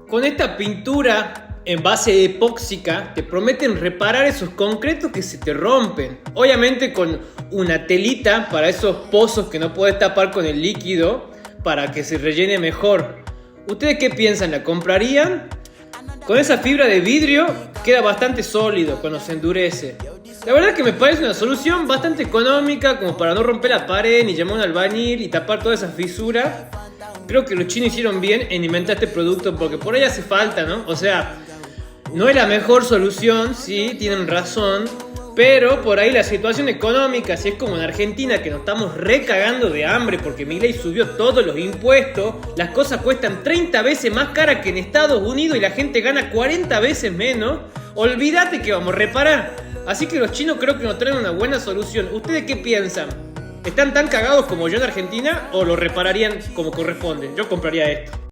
Con esta pintura en base epóxica te prometen reparar esos concretos que se te rompen. Obviamente con una telita para esos pozos que no puedes tapar con el líquido para que se rellene mejor. ¿Ustedes qué piensan? ¿La comprarían? Con esa fibra de vidrio queda bastante sólido cuando se endurece. La verdad que me parece una solución bastante económica como para no romper la pared ni llamar a un albañil y tapar toda esa fisura. Creo que los chinos hicieron bien en inventar este producto porque por ahí hace falta, ¿no? O sea, no es la mejor solución, sí, tienen razón, pero por ahí la situación económica, si es como en Argentina que nos estamos recagando de hambre porque Milei subió todos los impuestos, las cosas cuestan 30 veces más caras que en Estados Unidos y la gente gana 40 veces menos, olvídate que vamos a reparar. Así que los chinos creo que nos traen una buena solución. ¿Ustedes qué piensan? ¿Están tan cagados como yo en Argentina o lo repararían como corresponde? Yo compraría esto.